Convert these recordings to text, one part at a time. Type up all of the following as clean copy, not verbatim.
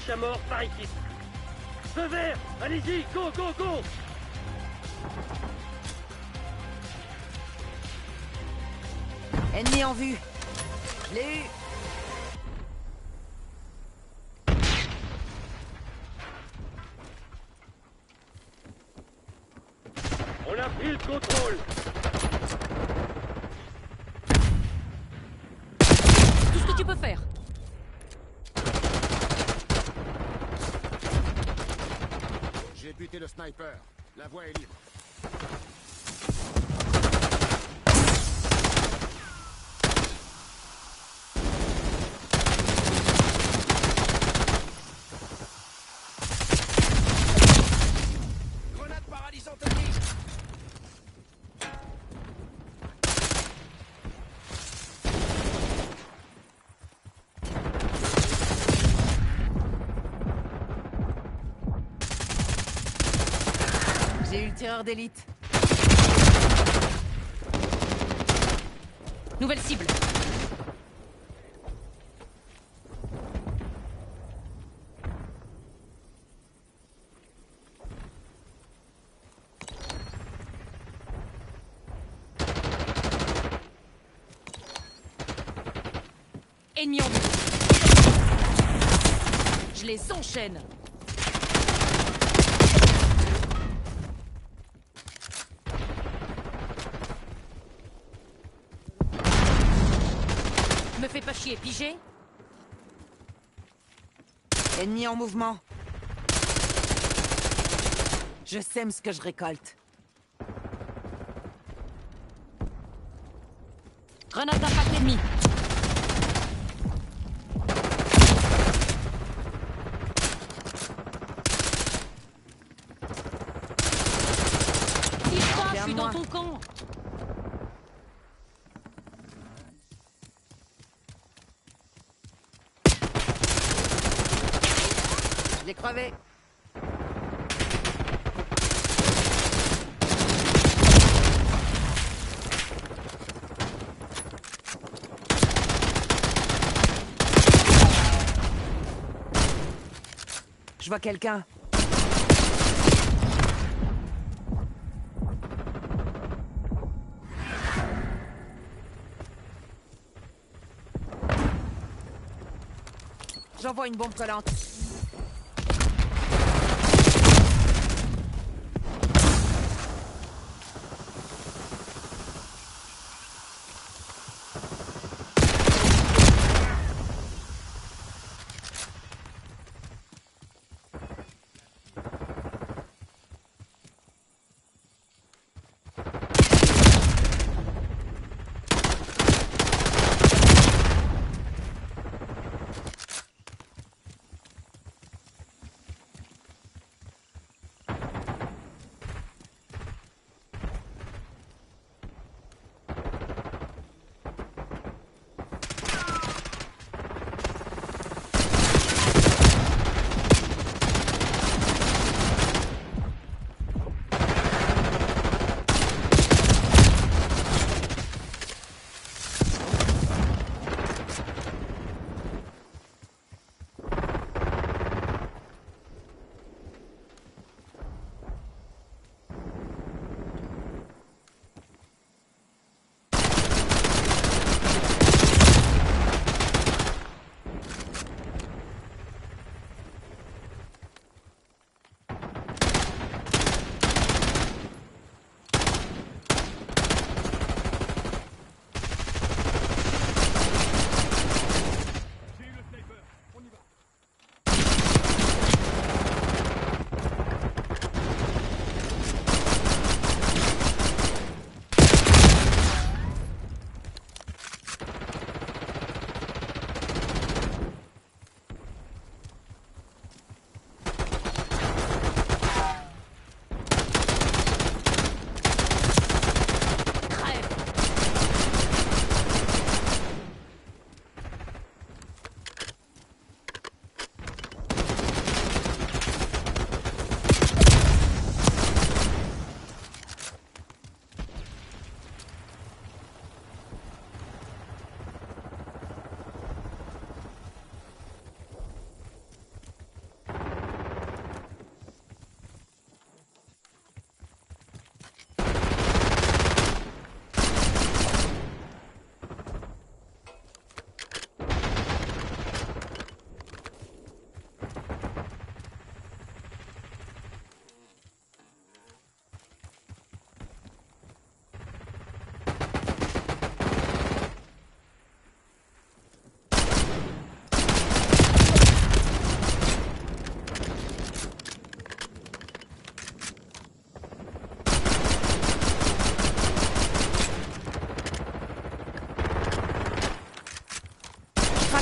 fiche à mort par équipe. Feu vert. Allez-y, go, go, go. Ennemi en vue. Je l'ai eu. On a pris le contrôle. Tout ce que tu peux faire. J'ai buté le sniper. La voie est libre. Grenade paralysante ennemie. J'ai eu le tireur d'élite. Nouvelle cible. Ennemi en vue. Je les enchaîne. Me fais pas chier, pigé? Ennemi en mouvement. Je sème ce que je récolte. Grenade d'impact ennemi. Tire pas, je suis dans ton camp. Je l'ai crevé. Je vois quelqu'un. J'envoie une bombe collante.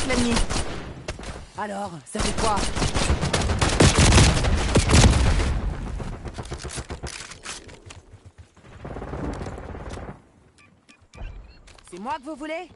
avec l'ennemi. Alors, ça fait quoi? C'est moi que vous voulez?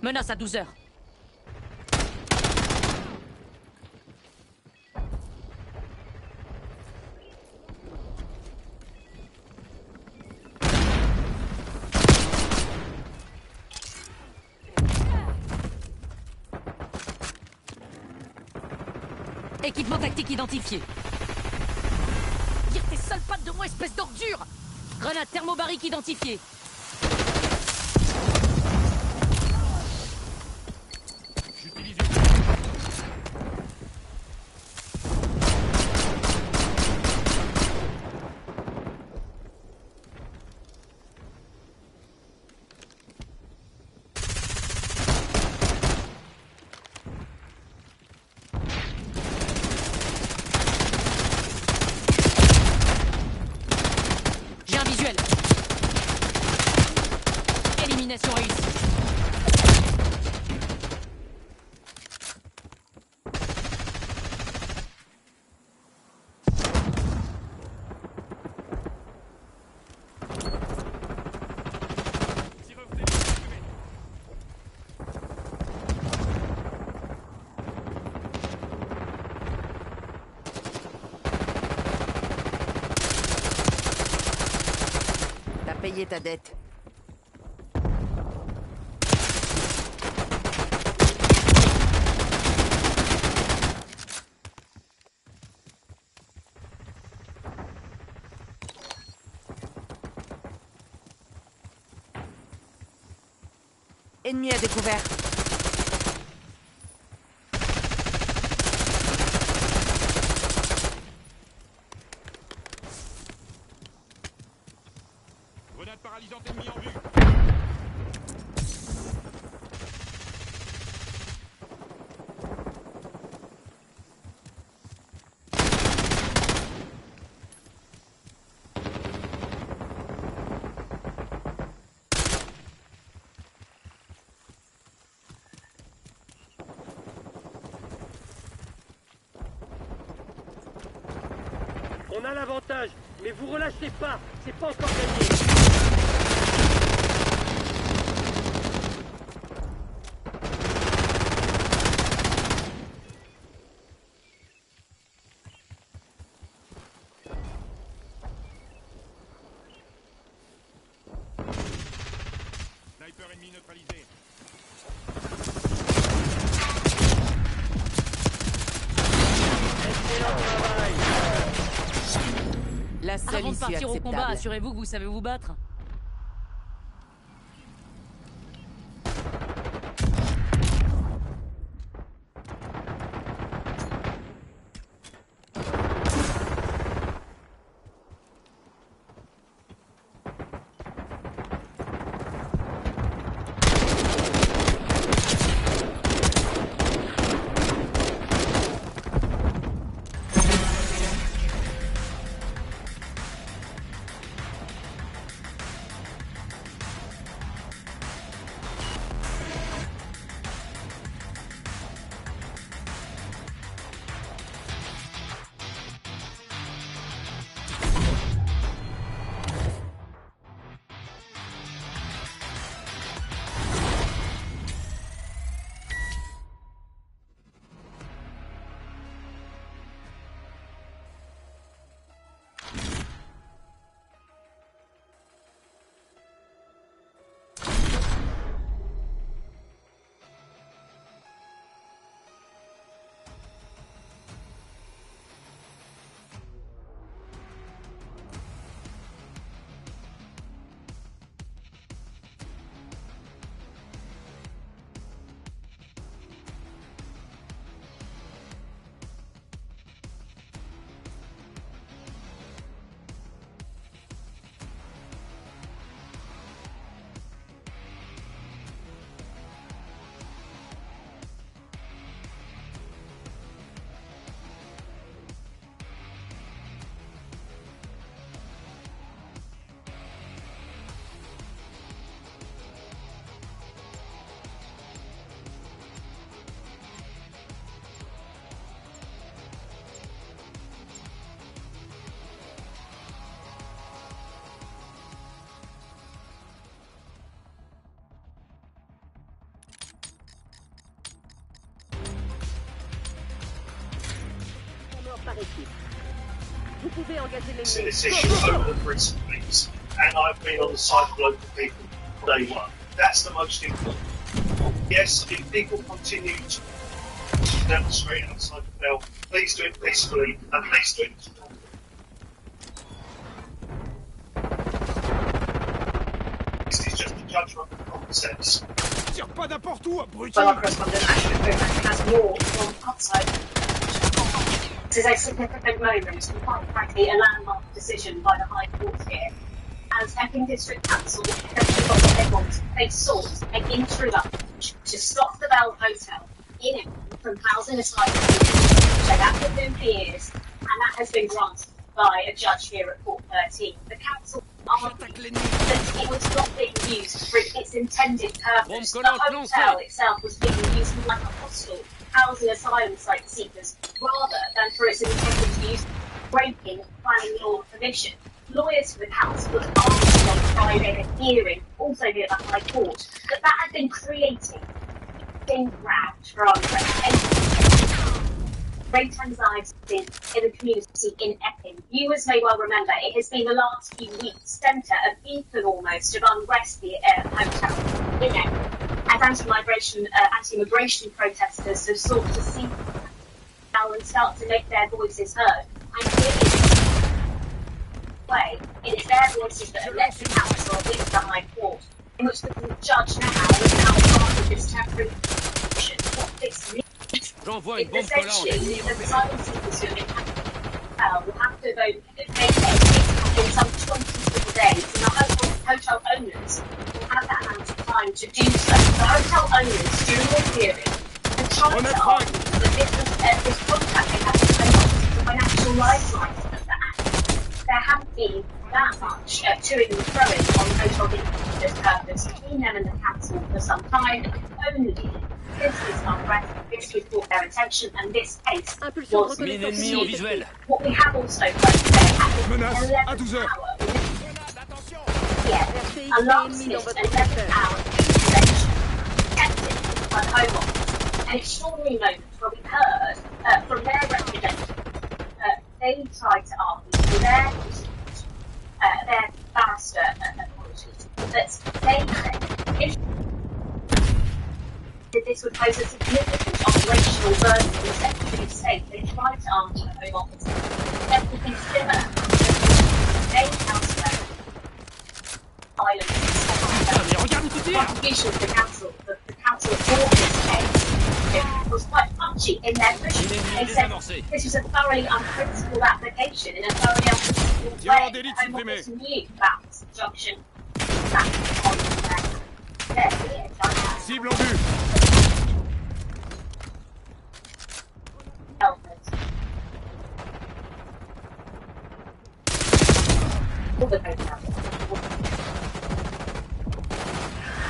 Menace à 12 heures. Équipement tactique identifié. Tire tes sales pattes de moi, espèce d'ordure! Grenade thermobarique identifiée. J'ai un visuel. Élimination réussie. T'as payé ta dette. Ennemi à découvert. Grenade paralysante ennemie en vue. On a l'avantage, mais vous relâchez pas, c'est pas encore gagné. Sniper ennemi neutralisé. Excellent travail. La seule Avant de issue partir au combat, acceptable. assurez-vous que vous savez vous battre. ici. Vous pouvez engager to l'ennemi. this issue over the recent weeks, and I've been on the side of local people from day one. That's the most important. Yes, if people continue to demonstrate outside the bell, please do it peacefully and please do it. This is just a judgment of common sense. Tire pas n'importe où, abruti! Well, our correspondent Ashley Bowman has more from outside. This is a significant moment and quite frankly a landmark decision by the High Court here. As Epping District Council essentially got what they want, they sought an interim approach to stop the Bell Hotel in Epping from housing asylum seekers. So that had been for years, and that has been granted by a judge here at Court 13. The council argued that it was not being used for its intended purpose. The hotel itself was being used like a hostel, housing asylum seekers, rather than for its intended use, breaking planning law permission. Lawyers for the council had argued on Friday at a hearing, also near the High Court, that that had been creating ground for great anxiety in the community in Epping. Viewers may well remember it has been the last few weeks centre of beacon almost of unrest at the hotel in Epping, as anti-immigration protesters have sought to see and start to make their voices heard. And it is their voices that have led the council into the High Court, in which the judge now is now part of this temporary action. What this means is essentially that asylum seekers who will have to vacate in some 24 days, and the hotel owners will have that amount of time to do so. The hotel owners, during the hearing, have tried to argue that this contract they have to the financial lifeline of the act. There haven't been that much toing and throwing on hotel business purpose between them and the council for some time. Only since this unrest, this was brought their attention, and this case was pursued. What we have also heard today at the 11th hour, a last-minute 11th hour intervention attempted by the Home Office. An extraordinary moment where we heard from their representative. They tried to argue for their barrister apologies that they said that this would pose a significant operational burden for the Secretary of State. They tried to argue the Home Office everything similar. They counsellor contribution to the council brought this case. It was quite punchy in their pushing. They said this was a thoroughly unprincipled application in a thoroughly unprincipled way. The Home Office knew about this injunction. That's on their Cible en vue.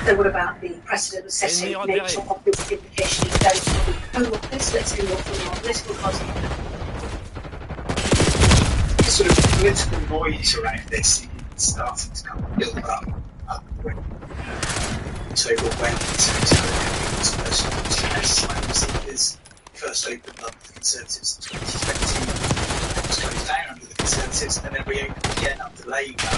So what about the precedent-setting nature of this implication in those from the Home Office? Let's do more from our political position. Sort of political noise around this is starting to come build up. So when was first asylum seekers first opened up the Conservatives in 2020, it was closed down under the Conservatives and then reopened again under Labour.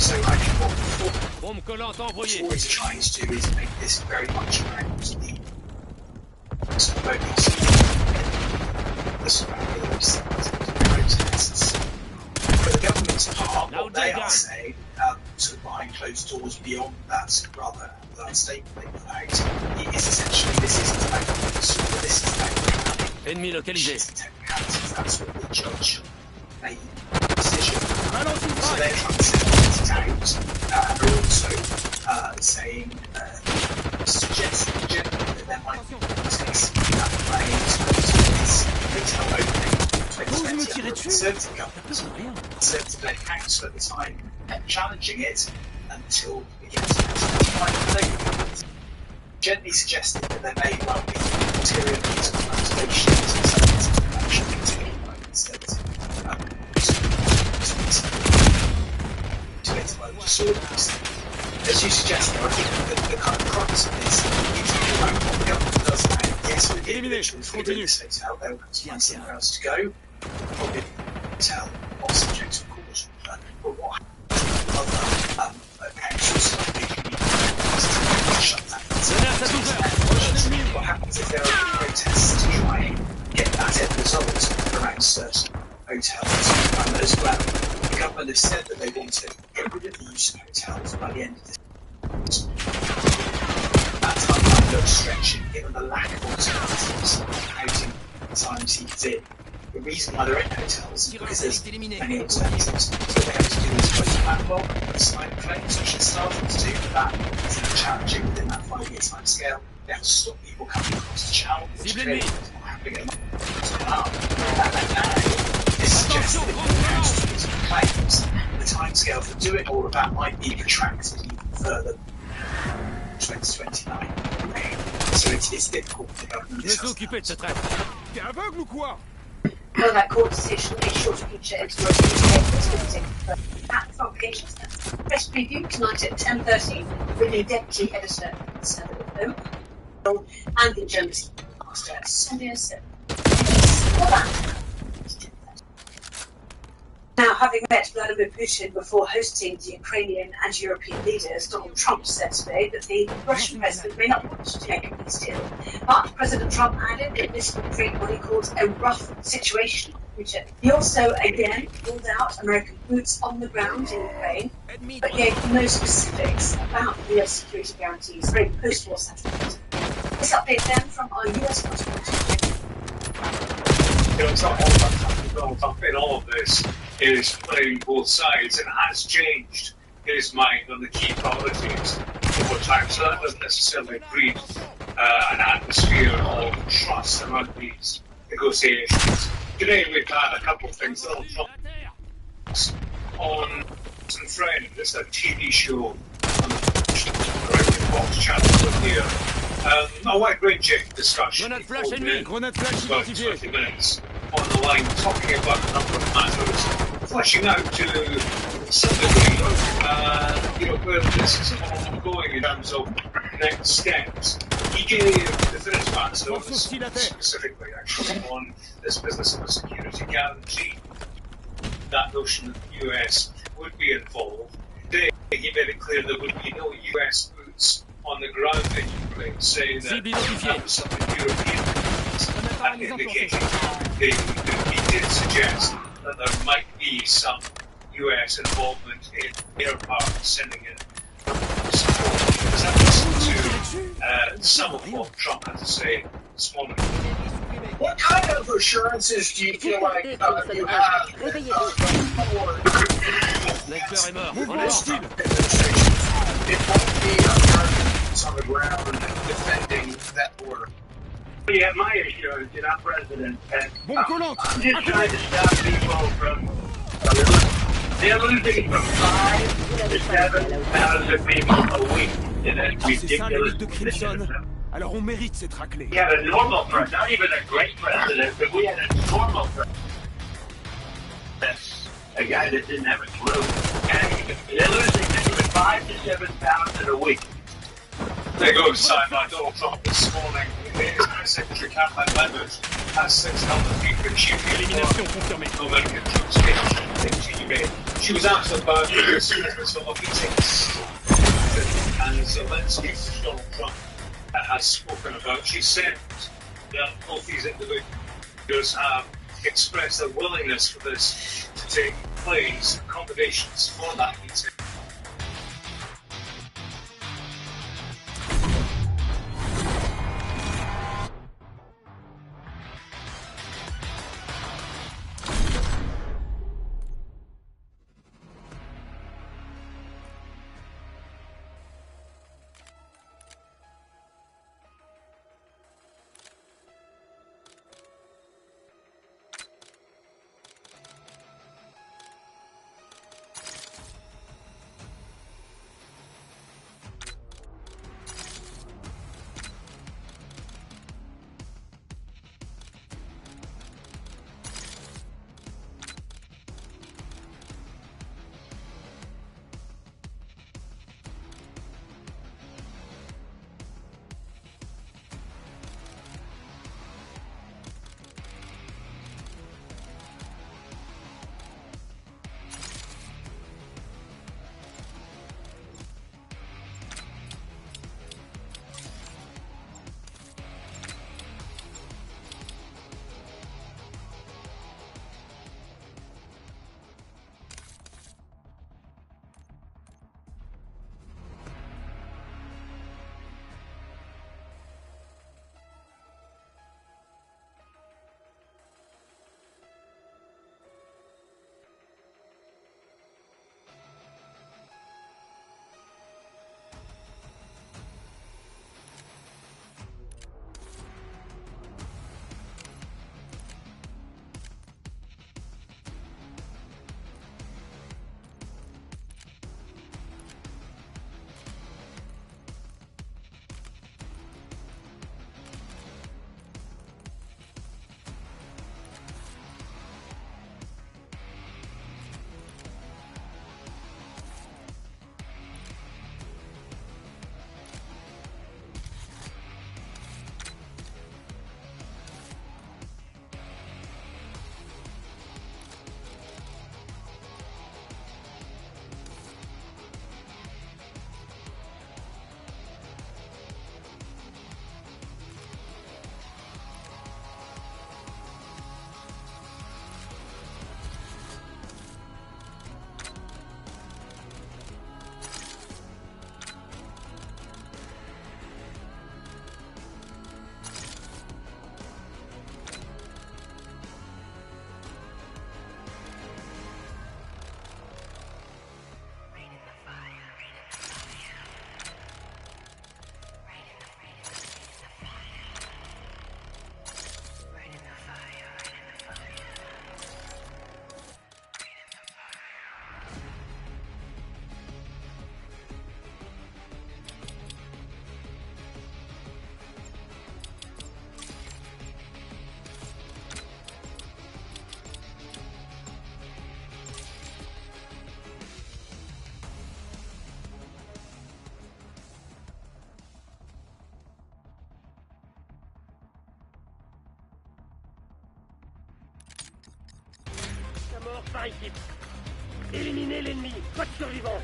So I think what the Tories are trying to do is make this very much around the focus the surroundings protests. For the government's part, what they are saying, sort of behind closed doors beyond that rather that statement they put out, is essentially this isn't about this is about ennemi localisé. That's what the judge made the decision. So they're trying to separate it out, and are also saying, suggesting generally that there might be mistakes that claims to this retail opening in 2020 under a Conservative government. Conservative-led council at the time, and challenging it until we get to 2025. Gently suggested that there may well be material needs of translations and some action continuing by Conservative disorders. As you suggested, I think the kind of crux of this is around what the government does now. Yes, with the individuals who are in this hotel, they'll have to find somewhere else to go. Probably hotel or subject to caution. But what happens with other councils like the community shut that down. What happens if there are protests to try and get that end result around certain hotels as well? The government has said that they want to get rid of the use of hotels by the end of this. That timeline looks stretching given the lack of alternatives housing times he's in. The reason why there ain't hotels is because there's many alternatives. So they have to do these close backlog, assign claims, which is starting to do, but that is challenging within that 5-year time scale. They have to stop people coming across the channel, which clearly is not happening at the moment. And now, this suggests that if the council is claims, the timescale for doing all of that might be protracted even further. 2029. So it's difficult for the government. Laisse occuper de cette traite. T'es aveugle ou quoi? Well, that court decision is sure to feature into most newspapers at the publications. Press preview tonight at 10:30 with the deputy editor of the Conservative Home and the journalist master Sonia Sim. For that. Now, having met Vladimir Putin before hosting the Ukrainian and European leaders, Donald Trump said today that the Russian president may not want to make a peace deal. But President Trump added that this would create what he calls a rough situation. He also, again, ruled out American boots on the ground in Ukraine, but gave no specifics about US security guarantees for a post-war settlement. This update then from our US correspondent. It's not all about Donald Trump in all of this. It is playing both sides and has changed his mind on the key priorities over time. So that doesn't necessarily breed an atmosphere of trust around these negotiations. Today we've had a couple of things. Donald Trump on some friend. It's a TV show on the Fox channel here. A wide-ranging discussion. Grenade flash ennemi! Grenade flash About identifiée! 20 minutes on the line, talking about a number of matters, fleshing out to some degree, where this is all going in terms of next steps. He gave definitive answers, specifically actually, on this business of a security guarantee. That notion that the US would be involved. Today, he made it clear there would be no US boots on the ground in Ukraine, saying that that was something European had indicated. He did suggest that there might be some US involvement in their part sending in support. Because that listened to some of what Trump had to say this morning. What kind of assurances do you feel like you have for Sniper est mort! En hostile! it won't be Americans on the ground defending that border? You have my assurance, you're not president. Bombe collante! I'm just trying to stop people from... They're losing from 5 to 7,000 people a week in a C'est ça le ridiculous mythe de Crimson. Alors on mérite cette raclée. We had a normal president, not even a great president, but we had a normal president. A guy that didn't have a clue. And they're losing between 5 to 7,000 a week. There goes sideline Donald Trump this morning. His Secretary Caroline Levitt has 600 people in Élimination confirmée. American troops in TV. She was asked about this sort of meetings and Zelensky, Donald Trump, has spoken about. She said that both these individuals have expressed their willingness for this to take place, accommodations for that meeting. par équipe. Éliminez l'ennemi, pas de survivants.